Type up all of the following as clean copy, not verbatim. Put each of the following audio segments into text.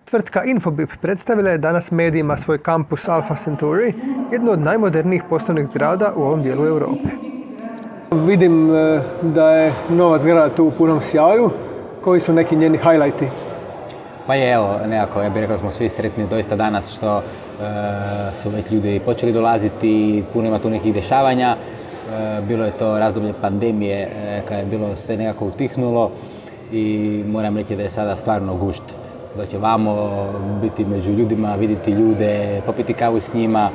Tvrtka Infobip predstavila je danas medijima svoj kampus Alpha Centauri, jednu od najmodernijih poslovnih zgrada u ovom dijelu Europe. Vidim da je nova zgrada tu u punom sjaju. Koji su neki njeni highlighti? Pa je, evo, nekako, ja bih rekao da smo svi sretni doista danas što su već ljudi počeli dolaziti, puno ima tu nekih dešavanja. Bilo je to razdoblje pandemije kada je bilo sve nekako utihnulo i moram reći da je sada stvarno gušt. Doći vamo, biti među ljudima, vidjeti ljude, popiti kavu s njima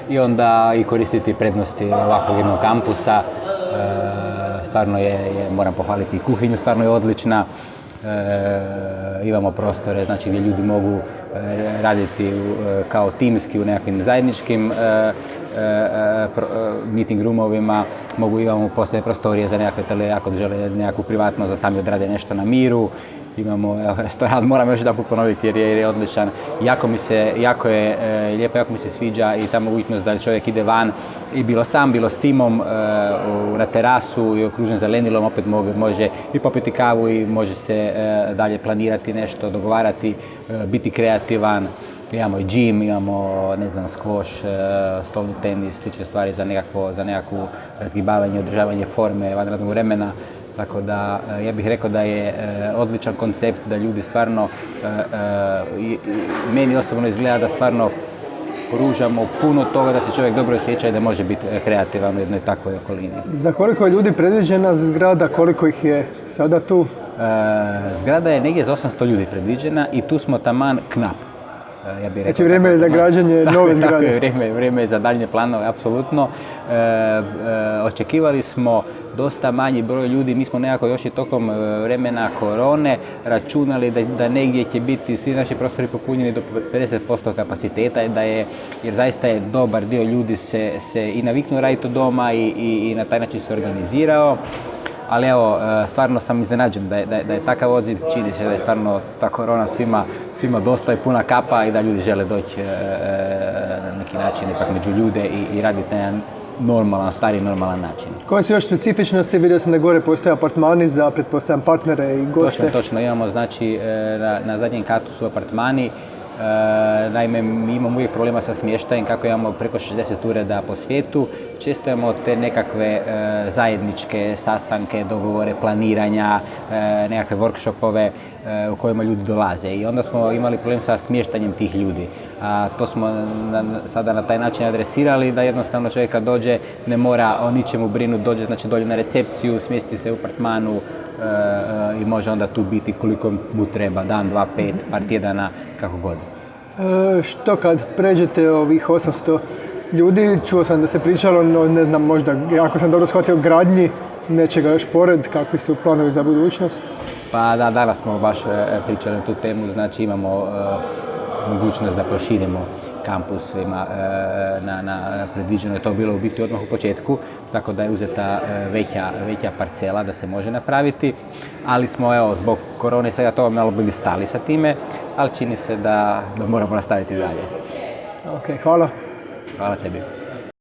i onda i koristiti prednosti ovakvog jednog kampusa. Stvarno moram pohvaliti i kuhinju, stvarno je odlična. Imamo prostore, znači gdje ljudi mogu raditi kao timski u nekakvim zajedničkim meeting roomovima, imamo posebne prostorije za nekakve ako žele nekakvu privatnost, da sami odrade nešto na miru. Imamo restoran, moram još jedan put ponoviti jer je odličan. Jako je lijepo, jako mi se sviđa i ta mogućnost da čovjek ide van i bilo sam, bilo s timom na terasu i okružen zelenilom, opet može i popiti kavu i može se dalje planirati nešto, dogovarati, biti kreativan. Imamo i gym, imamo, ne znam, squash, stolni tenis, slične stvari za nekakvu razgibavanje, održavanje forme, vanrednog vremena. Tako da ja bih rekao da je odličan koncept, da ljudi stvarno, meni osobno izgleda da stvarno pružamo puno toga da se čovjek dobro osjeća i da može biti kreativan u jednoj takvoj okolini. Za koliko je ljudi predviđena zgrada, koliko ih je sada tu? Zgrada je negdje za 800 ljudi predviđena i tu smo taman knap. Ja bih rekao, znači vrijeme je za građenje nove zgrade. Tako je, vrijeme je za daljnje planove, apsolutno. Očekivali smo dosta manji broj ljudi, mi smo nekako još i tokom vremena korone računali da negdje će biti svi naši prostori popunjeni do 50% kapaciteta, jer zaista je dobar dio ljudi se i naviknuo raditi od doma i na taj način se organizirao. Ali evo, stvarno sam iznenađen da je takav odziv, čini se da je stvarno ta korona svima dosta i puna kapa i da ljudi žele doći na neki način ipak među ljude i raditi na jedan normalan način. Koje su još specifičnosti? Vidio sam da gore postoje apartmani za, pretpostavljam, partnere i goste. Točno, imamo, znači, na zadnjem katu su apartmani. Naime, mi imamo uvijek problema sa smještajem, kako imamo preko 60 ureda po svijetu. Često imamo te nekakve zajedničke sastanke, dogovore, planiranja, nekakve workshopove u kojima ljudi dolaze. I onda smo imali problem sa smještanjem tih ljudi. To smo sada na taj način adresirali, da jednostavno čovjek kad dođe ne mora o ničemu brinuti, dođe znači dolje na recepciju, smjesti se u apartmanu i može onda tu biti koliko mu treba, dan, dva, pet, par tjedana, kako god. Što kad pređete ovih 800 ljudi, čuo sam da se pričalo, no ne znam, možda, ako sam dobro shvatio, gradnji nečega još pored, kakvi su planovi za budućnost? Pa da, danas smo baš pričali na tu temu, znači imamo mogućnost da proširimo kampus, predviđeno je to bilo u biti odmah u početku, tako da je uzeta veća parcela da se može napraviti, ali smo, evo, zbog korone svega toga malo bili stali sa time, ali čini se da moramo nastaviti dalje. Ok, hvala. Hvala tebi.